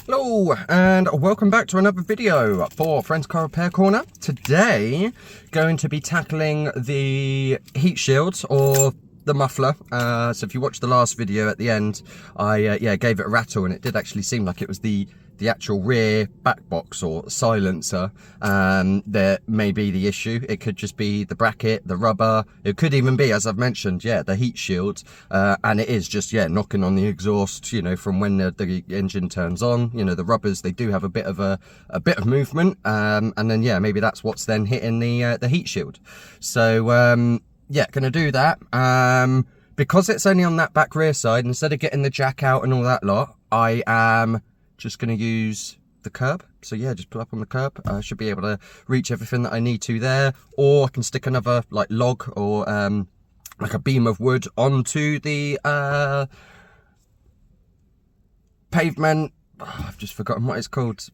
Hello and welcome back to another video for Friends Car Repair Corner. Today going to be tackling the heat shield or the muffler. So if you watched the last video at the end, I gave it a rattle and it did actually seem like it was the actual rear back box or silencer that may be the issue. It could just be the bracket, the rubber. It could even be, as I've mentioned, the heat shield, and it is just knocking on the exhaust, from when the engine turns on. The rubbers, they do have a bit of movement, and then maybe that's what's then hitting the heat shield. So gonna do that. Because it's only on that back rear side, instead of getting the jack out and all that lot, I am just going to use the curb. So just pull up on the curb. I should be able to reach everything that I need to there, or I can stick another like log or like a beam of wood onto the pavement. I've just forgotten what it's called.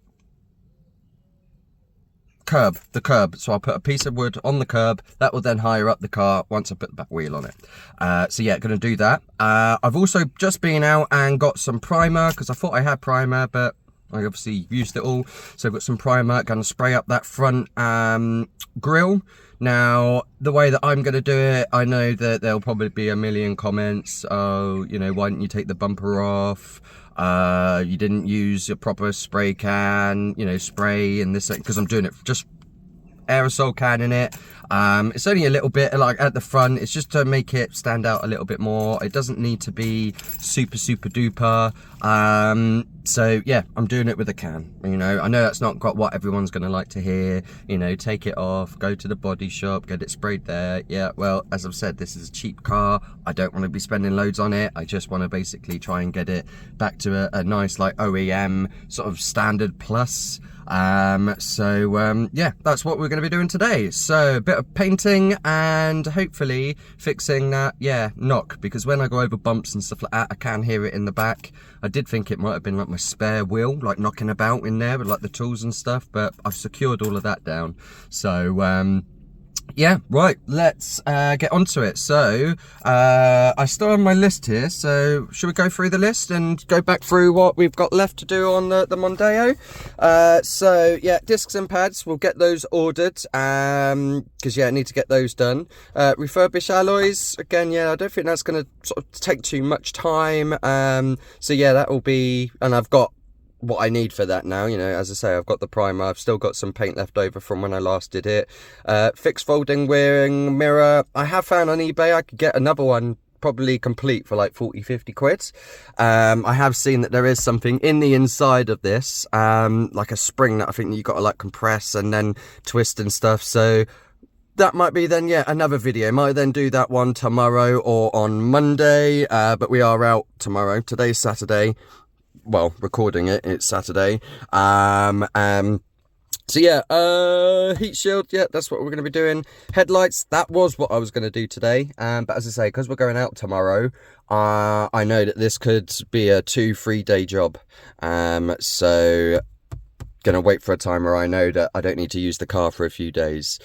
The curb. So I'll put a piece of wood on the curb. That will then higher up the car once I put the back wheel on it. Gonna do that. I've also just been out and got some primer because I thought I had primer, but I obviously used it all. So I've got some primer, gonna spray up that front grille. Now, the way that I'm going to do it, I know that there'll probably be a million comments. Oh, why didn't you take the bumper off? You didn't use a proper spray can, spray and this, because I'm doing it just aerosol can in it. It's only a little bit like at the front. It's just to make it stand out a little bit more. It doesn't need to be super duper. I'm doing it with a can. I know that's not got what everyone's gonna like to hear. Take it off, go to the body shop, get it sprayed there. Well, as I've said, this is a cheap car. I don't want to be spending loads on it. I just want to basically try and get it back to a nice like OEM sort of standard plus. That's what we're going to be doing today. So a bit of painting and hopefully fixing that knock, because when I go over bumps and stuff like that, I can hear it in the back. I did think it might have been like my spare wheel like knocking about in there with like the tools and stuff, but I've secured all of that down. So right, let's get onto it. So I still have my list here, so should we go through the list and go back through what we've got left to do on the Mondeo? Discs and pads, we'll get those ordered because I need to get those done. Refurbish alloys, again, I don't think that's going to sort of take too much time. That will be, and I've got what I need for that now. As I say, I've got the primer. I've still got some paint left over from when I last did it. Fixed folding wearing mirror. I have found on eBay I could get another one probably complete for like 40-50 quid. I have seen that there is something in the inside of this, like a spring that I think you got to like compress and then twist and stuff. So that might be then another video. Might then do that one tomorrow or on Monday, but we are out tomorrow. Today's Saturday. Well, recording it's Saturday. Heat shield, that's what we're going to be doing. Headlights, that was what I was going to do today, but as I say, because we're going out tomorrow, I know that this could be a 2-3 day job. So gonna wait for a time where I know that I don't need to use the car for a few days.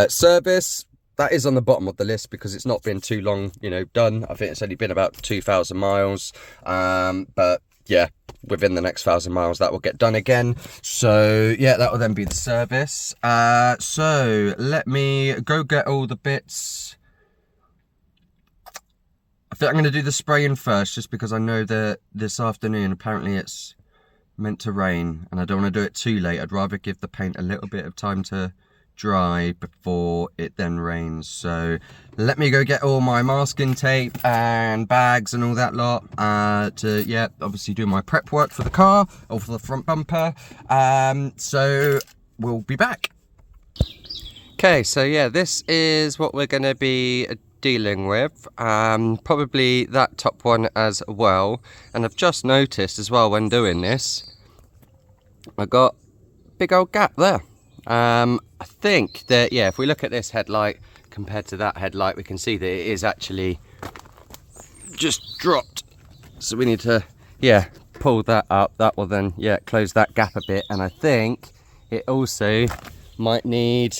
Service, that is on the bottom of the list because it's not been too long done. I think it's only been about 2,000 miles, but within the next 1,000 miles that will get done again. So that will then be the service. So let me go get all the bits. I think I'm going to do the spraying first, just because I know that this afternoon apparently it's meant to rain and I don't want to do it too late. I'd rather give the paint a little bit of time to dry before it then rains. So let me go get all my masking tape and bags and all that lot to obviously do my prep work for the car or for the front bumper. So we'll be back. Okay, so this is what we're going to be dealing with, probably that top one as well. And I've just noticed as well when doing this, I got a big old gap there. I think that if we look at this headlight compared to that headlight, we can see that it is actually just dropped. So we need to pull that up. That will then close that gap a bit. And I think it also might need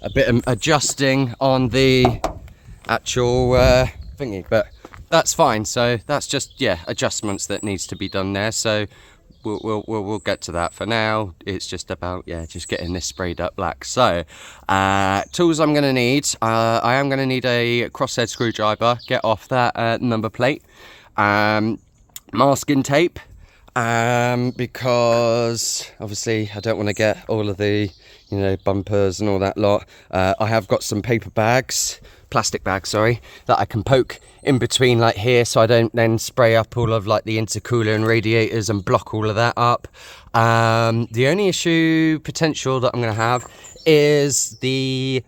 a bit of adjusting on the actual thingy, but that's fine. So that's just adjustments that needs to be done there. So we'll get to that. For now, it's just about, yeah, just getting this sprayed up black. So, tools I'm going to need, I am going to need a crosshead screwdriver, get off that number plate, masking tape, because obviously I don't want to get all of the, you know, bumpers and all that lot. I have got some paper bags, plastic bags, sorry, that I can poke in between like here, so I don't then spray up all of like the intercooler and radiators and block all of that up. The only issue potential that I'm going to have is the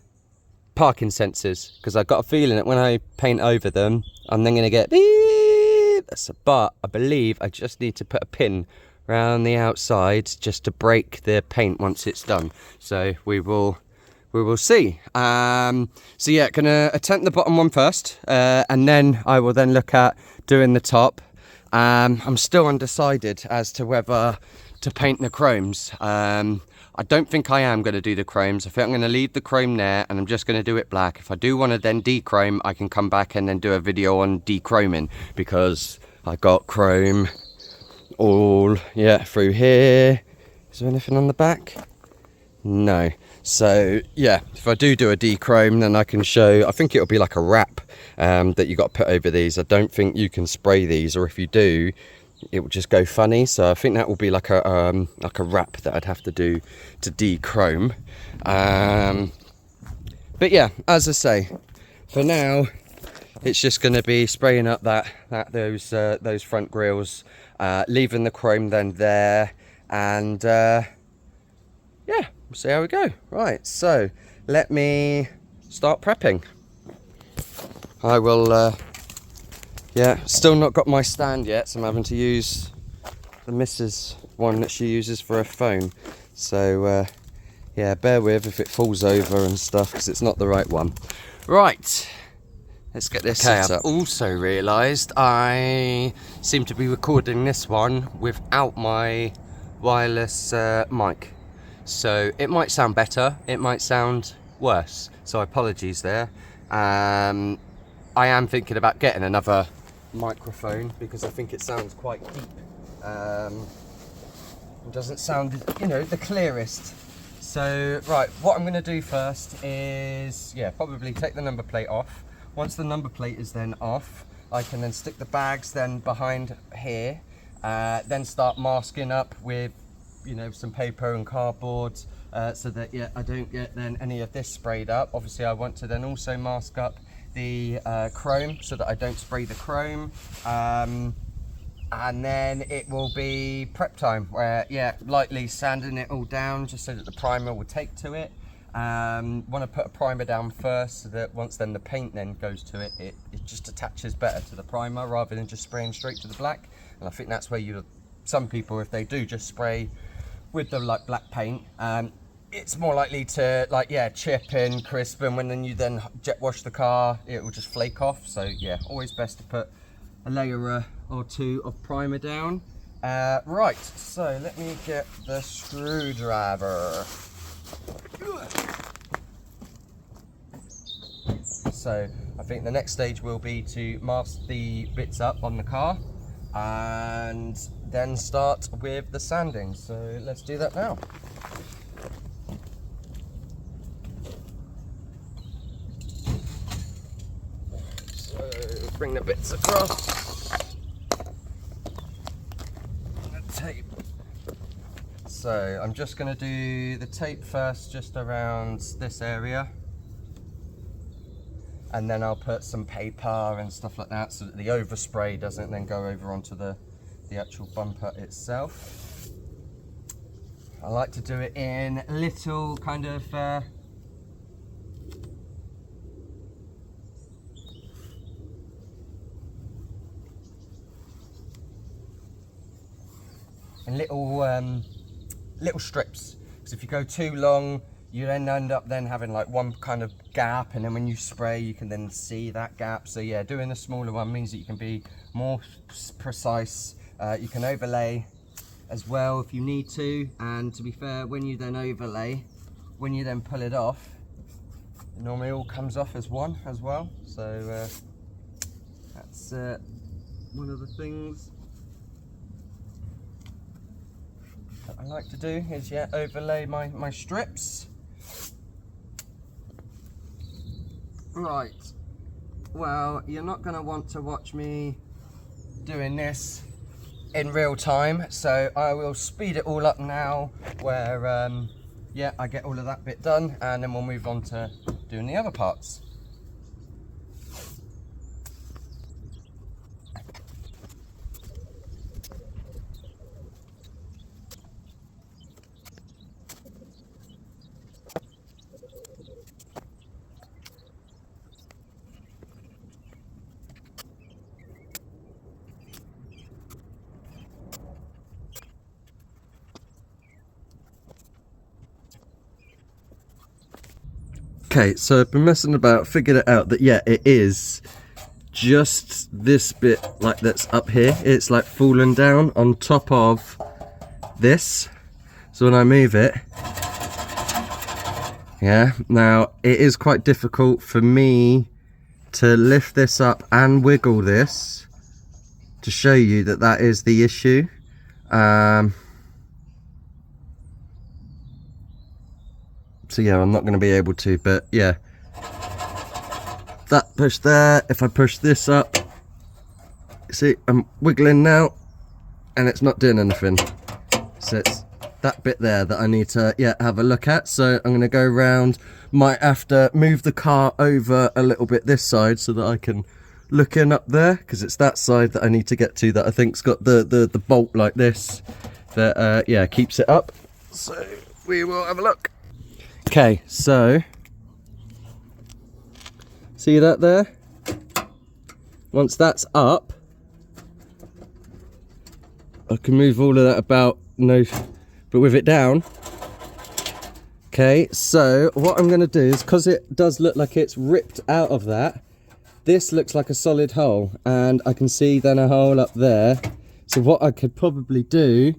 parking sensors, because I've got a feeling that when I paint over them, I'm then going to get beep. But I believe I just need to put a pin around the outside just to break the paint once it's done. So we will see. So yeah, gonna attempt the bottom one first, and then I will then look at doing the top. I'm still undecided as to whether to paint the chromes. I don't think I am going to do the chromes. I think I'm going to leave the chrome there, and I'm just going to do it black. If I do want to then dechrome, I can come back and then do a video on dechroming, because I got chrome all, yeah, through here. Is there anything on the back? No. So yeah, if I do a dechrome, then I can show, I think it'll be like a wrap that you got to put over these. I don't think you can spray these, or if you do, it will just go funny. So I think that will be like a wrap that I'd have to do to dechrome. But yeah, as I say, for now it's just going to be spraying up those front grills, leaving the chrome then there, and yeah, we'll see how we go. Right, so let me start prepping. I will yeah, still not got my stand yet, so I'm having to use the missus one that she uses for her phone. So yeah, bear with if it falls over and stuff, because it's not the right one. Right, let's get this set up. I've also realised I seem to be recording this one without my wireless mic. So it might sound better, it might sound worse, so apologies there. I am thinking about getting another microphone, because I think it sounds quite deep. It doesn't sound, you know, the clearest. So right, what I'm going to do first is, yeah, probably take the number plate off. Once the number plate is then off, I can then stick the bags then behind here, then start masking up with, you know, some paper and cardboard, so that, yeah, I don't get then any of this sprayed up. Obviously I want to then also mask up the chrome, so that I don't spray the chrome, and then it will be prep time, where, yeah, lightly sanding it all down just so that the primer will take to it. Want to put a primer down first, so that once then the paint then goes to it, it just attaches better to the primer rather than just spraying straight to the black. And I think that's where some people, if they do just spray with the like black paint, it's more likely to, like, yeah, chip and crisp, and when then you then jet wash the car, it will just flake off. So yeah, always best to put a layer or two of primer down. Right, so let me get the screwdriver. So I think the next stage will be to mask the bits up on the car, and then start with the sanding. So let's do that now. Bring the bits across. The tape. So I'm just going to do the tape first, just around this area, and then I'll put some paper and stuff like that, so that the overspray doesn't then go over onto the actual bumper itself. I like to do it in little kind of in little strips, because if you go too long, you then end up then having like one kind of gap, and then when you spray you can then see that gap. So yeah, doing a smaller one means that you can be more precise. You can overlay as well if you need to, and to be fair, when you then overlay, when you then pull it off, it normally all comes off as one as well. So that's one of the things. I like to do is, yeah, overlay my strips. Right, well, you're not going to want to watch me doing this in real time, so I will speed it all up now where, yeah, I get all of that bit done, and then we'll move on to doing the other parts. Okay, so I've been messing about, figured it out that, yeah, it is just this bit like that's up here. It's like fallen down on top of this. So when I move it, yeah, now it is quite difficult for me to lift this up and wiggle this to show you that that is the issue. So yeah, I'm not going to be able to, but yeah, that push there, if I push this up, see, I'm wiggling now and it's not doing anything. So it's that bit there that I need to, yeah, have a look at. So I'm going to go around, might have to move the car over a little bit this side so that I can look in up there, because it's that side that I need to get to that I think's got the bolt like this that yeah, keeps it up. So we will have a look. Okay, so see that there? Once that's up, I can move all of that about, no, but with it down. Okay, so what I'm going to do is, because it does look like it's ripped out of that, this looks like a solid hole, and I can see then a hole up there. So what I could probably do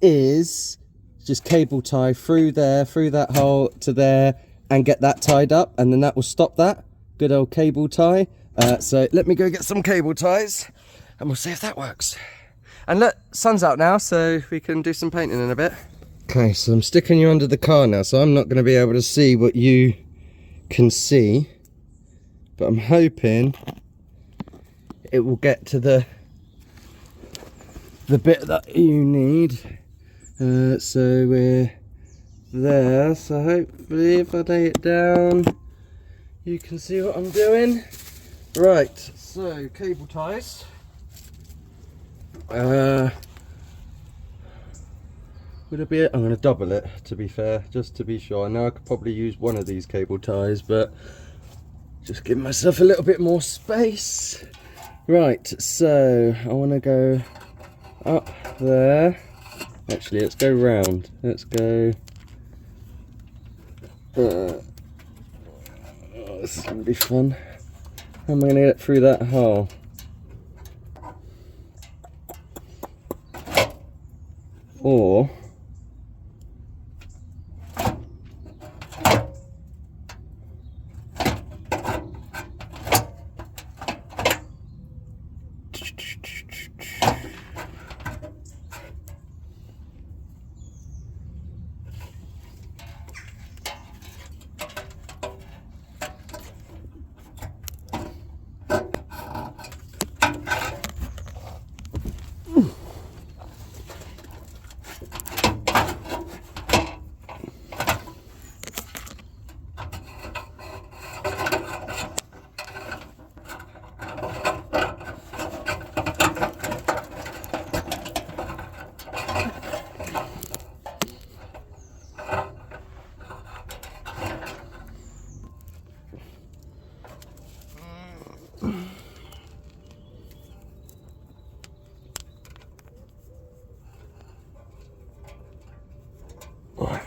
is just cable tie through there, through that hole to there, and get that tied up, and then that will stop that. Good old cable tie. So let me go get some cable ties and we'll see if that works. And look, sun's out now, so we can do some painting in a bit. Okay, so I'm sticking you under the car now, so I'm not going to be able to see what you can see, but I'm hoping it will get to the bit that you need. So we're there, so hopefully if I lay it down you can see what I'm doing. Right, so cable ties. Would it be it? I'm going to double it, to be fair, just to be sure. I know I could probably use one of these cable ties, but just give myself a little bit more space. Right, so I want to go up there. Actually, let's go round. Let's go. Oh, this is going to be fun. How am I going to get through that hole? Or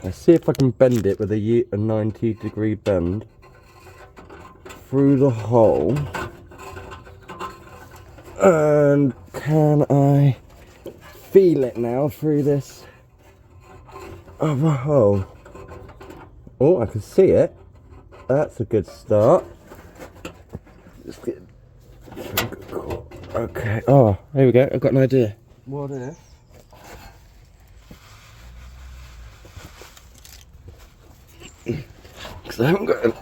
let's see if I can bend it with a 90-degree bend through the hole. And can I feel it now through this other hole? Oh, I can see it. That's a good start. Just get... Okay. Oh, here we go. I've got an idea. What if because I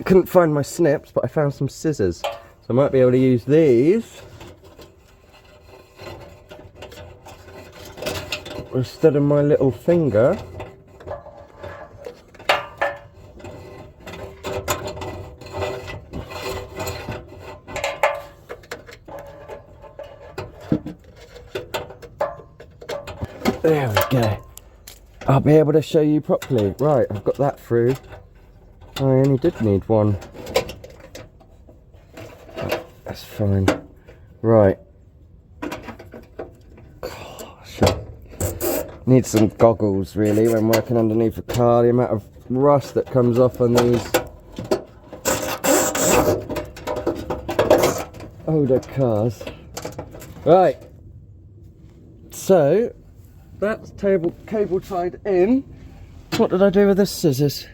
couldn't find my snips, but I found some scissors, so I might be able to use these instead of my little finger. There we go. I'll be able to show you properly. Right, I've got that through. I only did need one. Oh, that's fine. Right. Gosh. Need some goggles really when working underneath a car. The amount of rust that comes off on these older cars. Right. So that's cable tied in. What did I do with the scissors?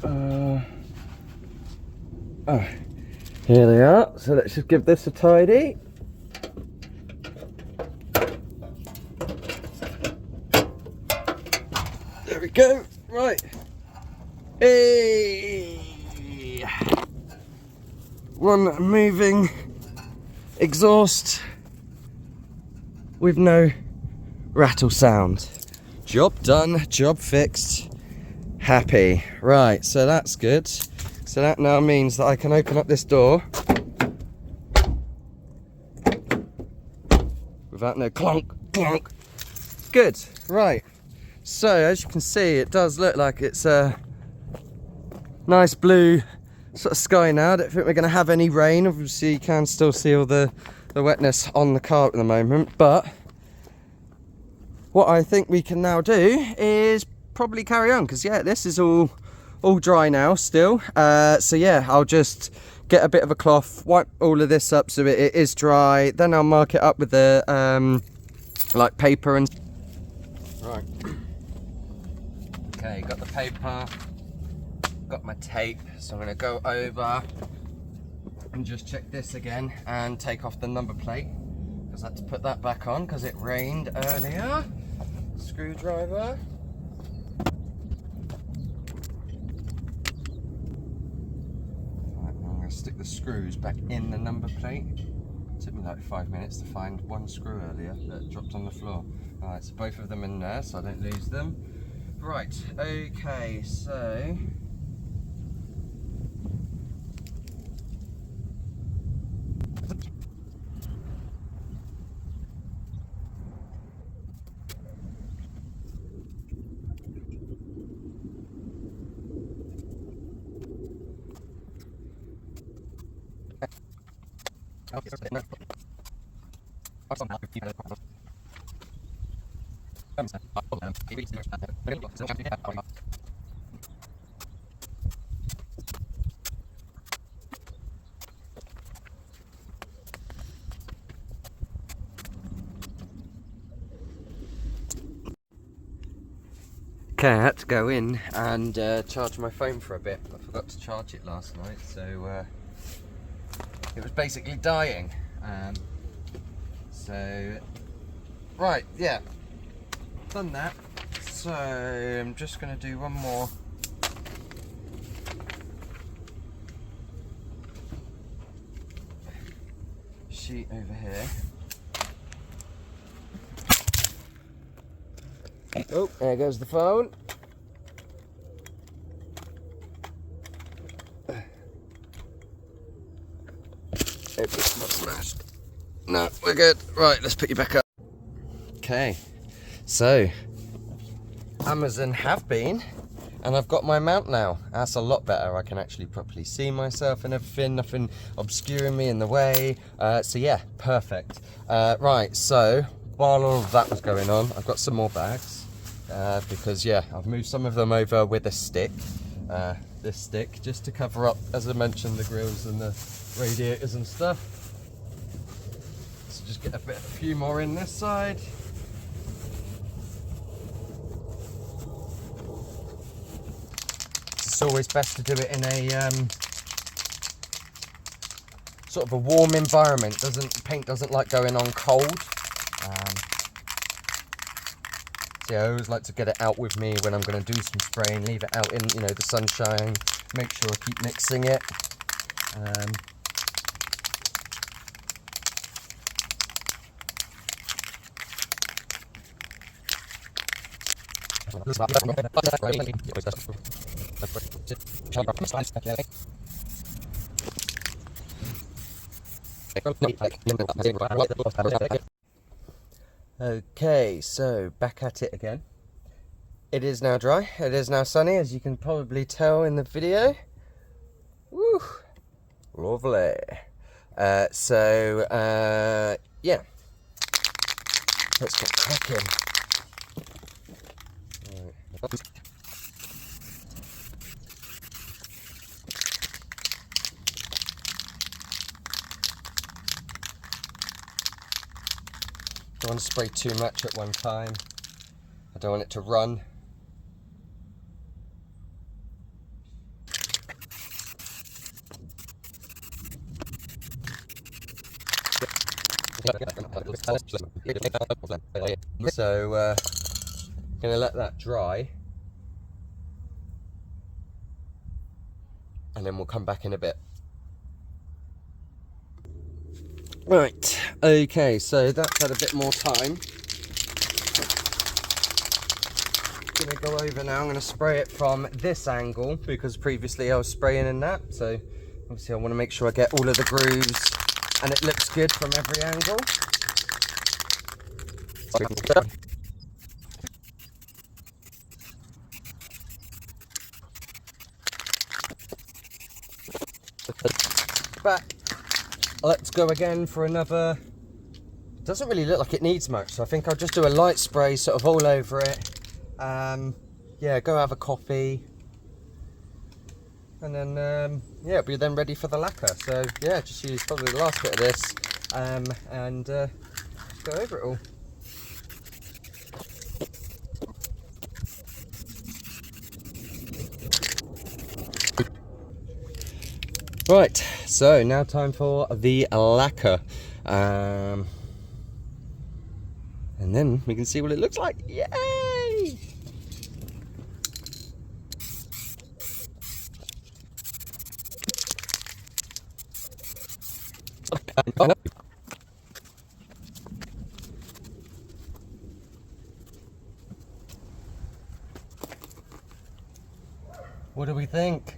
Oh, here they are. So let's just give this a tidy. There we go. Right. Hey. One moving exhaust with no rattle sound. Job done, job fixed, happy. Right, so that's good. So that now means that I can open up this door without no clonk, clonk. Good, right. So as you can see, it does look like it's a nice blue sort of sky now. I don't think we're going to have any rain. Obviously you can still see all the wetness on the car at the moment, but what I think we can now do is probably carry on, because yeah, this is all dry now still. So yeah, I'll just get a bit of a cloth, wipe all of this up so it is dry, then I'll mark it up with the like paper and right. Okay, got the paper, got my tape, so I'm going to go over and just check this again and take off the number plate, because I had to put that back on because it rained earlier. Screwdriver. Right, I'm going to stick the screws back in the number plate. It took me like 5 minutes to find one screw earlier that dropped on the floor. Alright, so both of them in there so I don't lose them. Right, okay, so okay, I had to go in and charge my phone for a bit. I forgot to charge it last night, so it was basically dying. So, right, yeah, done that. So I'm just going to do one more sheet over here. Oh, there goes the phone. It's not smashed. No, we're good. Right, let's put you back up. Okay, so Amazon have been, and I've got my mount now. That's a lot better. I can actually properly see myself and everything, nothing obscuring me in the way. So yeah, perfect. Right, so while all of that was going on, I've got some more bags because yeah, I've moved some of them over with a stick. This stick, just to cover up, as I mentioned, the grills and the radiators and stuff. So just get a few more in this side. It's always best to do it in a sort of a warm environment. Paint doesn't like going on cold. See, I always like to get it out with me when I'm going to do some spraying, leave it out in, you know, the sunshine, make sure I keep mixing it. Okay, so back at it again. It is now dry, it is now sunny, as you can probably tell in the video. Woo! Lovely. Yeah, let's get cracking. Don't want to spray too much at one time. I don't want it to run. So, gonna let that dry, and then we'll come back in a bit. Right, okay, so that's had a bit more time. Gonna go over now, I'm gonna spray it from this angle because previously I was spraying in that, so obviously I want to make sure I get all of the grooves and it looks good from every angle. But let's go again for another. Doesn't really look like it needs much, so I think I'll just do a light spray sort of all over it. Yeah, go have a coffee, and then yeah, it'll be then ready for the lacquer. So yeah, just use probably the last bit of this, and just go over it all. Right, so now time for the lacquer, and then we can see what it looks like. Yay! What do we think?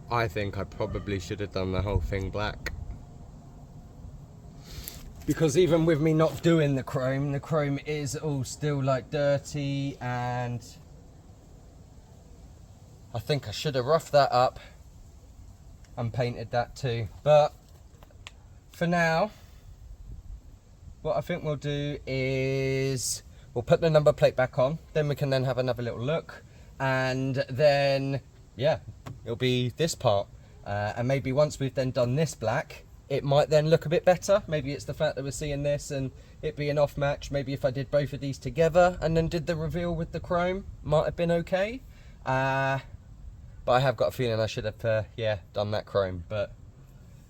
I think I probably should have done the whole thing black. Because even with me not doing the chrome is all still like dirty, and I think I should have roughed that up and painted that too. But for now, what I think we'll do is we'll put the number plate back on, then we can then have another little look, and then yeah, it'll be this part, and maybe once we've then done this black, it might then look a bit better. Maybe it's the fact that we're seeing this and it being off match. Maybe if I did both of these together and then did the reveal with the chrome, might have been okay. But I have got a feeling I should have yeah, done that chrome. But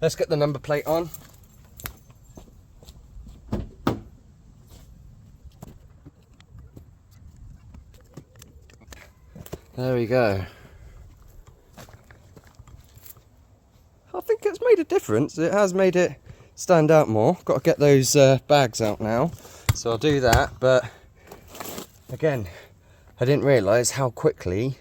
let's get the number plate on. There we go. I think it's made a difference. It has made it stand out more. Got to get those bags out now, so I'll do that. But again, I didn't realise how quickly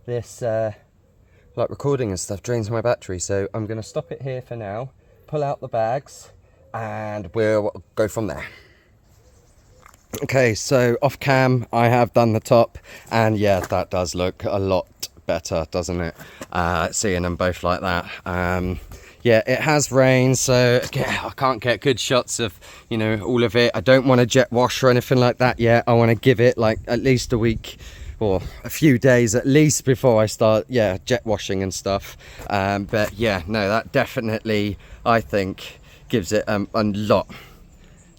this like recording and stuff drains my battery, so I'm going to stop it here for now, pull out the bags, and we'll go from there. Okay, so off cam I have done the top, and yeah, that does look a lot better, doesn't it? Seeing them both like that. Yeah, it has rained, so yeah, I can't get good shots of, you know, all of it. I don't want to jet wash or anything like that yet. I want to give it like at least a week or a few days at least before I start, yeah, jet washing and stuff. But yeah, no, that definitely, I think, gives it a lot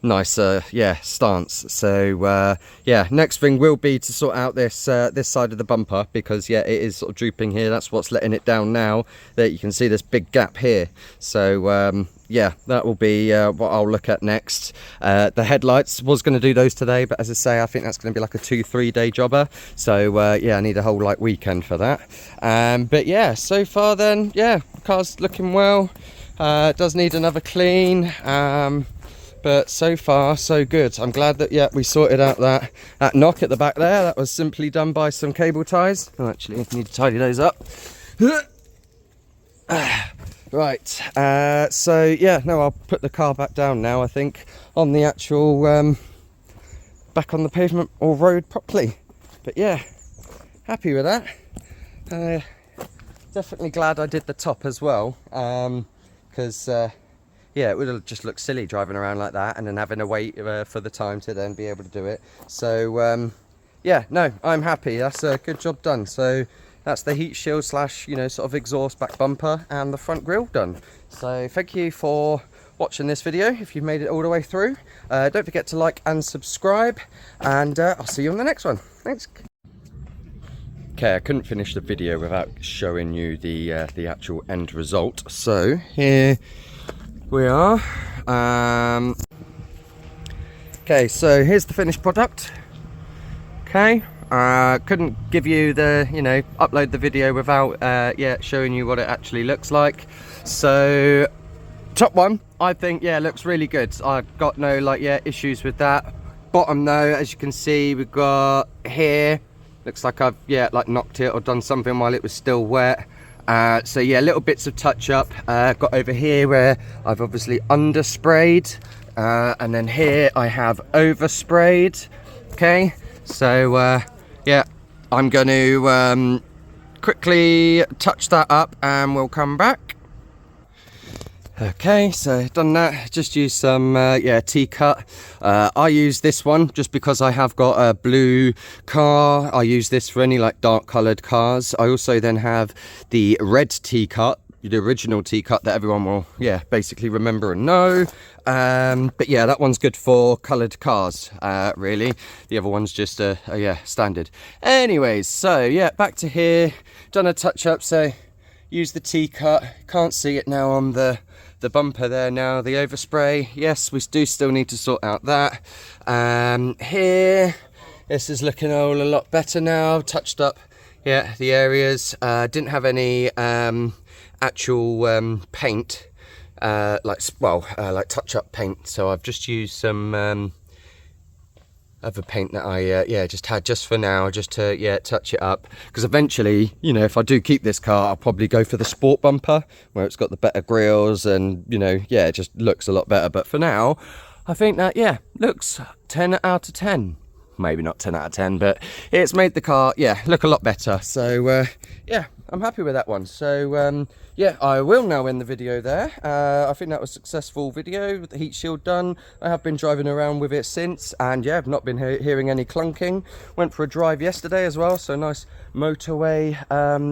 nicer, yeah, stance. So yeah, next thing will be to sort out this this side of the bumper, because yeah, it is sort of drooping here. That's what's letting it down now, that you can see this big gap here. So yeah, that will be what I'll look at next. The headlights, was going to do those today, but as I say, I think that's going to be like a 2-3 day jobber. So yeah, I need a whole like weekend for that. But yeah, so far then, yeah, car's looking well. It does need another clean. But so far so good. I'm glad that, yeah, we sorted out that knock at the back there. That was simply done by some cable ties. Oh, actually, I need to tidy those up. Right, so yeah, no, I'll put the car back down now, I think, on the actual back on the pavement or road properly. But yeah, happy with that. Definitely glad I did the top as well, because yeah, it would have just looked silly driving around like that and then having to wait for the time to then be able to do it. So yeah, no, I'm happy. That's a good job done. So that's the heat shield slash, you know, sort of exhaust back bumper and the front grille done. So thank you for watching this video if you've made it all the way through. Don't forget to like and subscribe, and I'll see you on the next one. Thanks. Okay, I couldn't finish the video without showing you the actual end result. So here we are. Okay, so here's the finished product. Okay, couldn't give you the, you know, upload the video without yeah, showing you what it actually looks like. So top one, I think, yeah, looks really good. I've got no like, yeah, issues with that. Bottom though, as you can see, we've got here, looks like I've, yeah, like knocked it or done something while it was still wet. So yeah, little bits of touch up. Got over here where I've obviously undersprayed, and then here I have oversprayed. Okay, so yeah, I'm going to quickly touch that up and we'll come back. Okay, so done that. Just use some yeah, T-cut. I use this one just because I have got a blue car. I use this for any like dark coloured cars. I also then have the red T-cut, the original T-cut that everyone will, yeah, basically remember and know. But yeah, that one's good for coloured cars, really. The other one's just yeah, standard. Anyways, so yeah, back to here. Done a touch up, so use the T-cut. Can't see it now on the bumper there now, the overspray. Yes, we do still need to sort out that. Here, this is looking all a lot better now. Touched up, yeah, the areas. Didn't have any actual paint, like, well, like touch-up paint. So I've just used some other paint that I yeah, just had just for now, just to, yeah, touch it up, because eventually, you know, if I do keep this car, I'll probably go for the sport bumper where it's got the better grills and, you know, yeah, it just looks a lot better. But for now, I think that, yeah, looks 10 out of 10. Maybe not 10 out of 10, but it's made the car, yeah, look a lot better. So yeah, I'm happy with that one. So yeah, I will now end the video there. I think that was a successful video with the heat shield done. I have been driving around with it since, and yeah, I've not been hearing any clunking. Went for a drive yesterday as well, so nice motorway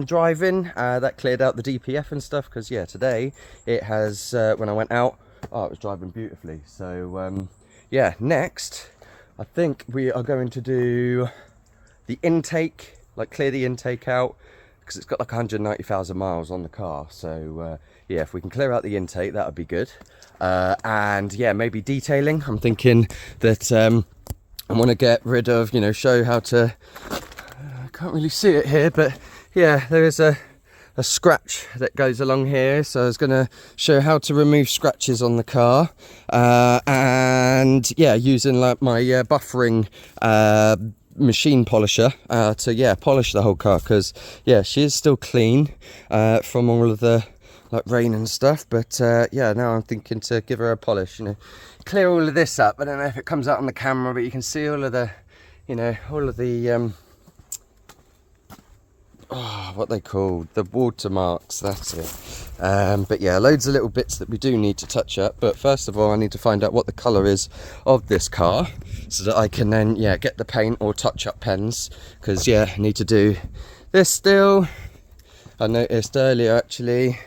driving. That cleared out the DPF and stuff, because yeah, today it has, when I went out, oh, it was driving beautifully. So yeah, next I think we are going to do the intake, like clear the intake out, because it's got like 190,000 miles on the car. So yeah, if we can clear out the intake, that would be good. And yeah, maybe detailing. I'm thinking that I want to get rid of, you know, show how to, I can't really see it here, but yeah, there is a scratch that goes along here, so I was going to show how to remove scratches on the car, and yeah, using like my buffering machine polisher to, yeah, polish the whole car, because yeah, she is still clean from all of the like rain and stuff. But yeah, now I'm thinking to give her a polish, you know, clear all of this up. I don't know if it comes out on the camera, but you can see all of the, you know, all of the oh, what they called, the watermarks, that's it. But yeah, loads of little bits that we do need to touch up. But first of all, I need to find out what the colour is of this car, so that I can then, yeah, get the paint or touch up pens, because yeah, I need to do this still. I noticed earlier actually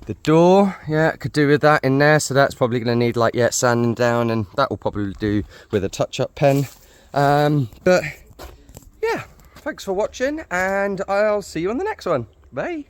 the door, yeah, could do with that in there, so that's probably going to need like, yeah, sanding down, and that will probably do with a touch up pen. But yeah, thanks for watching, and I'll see you on the next one. Bye.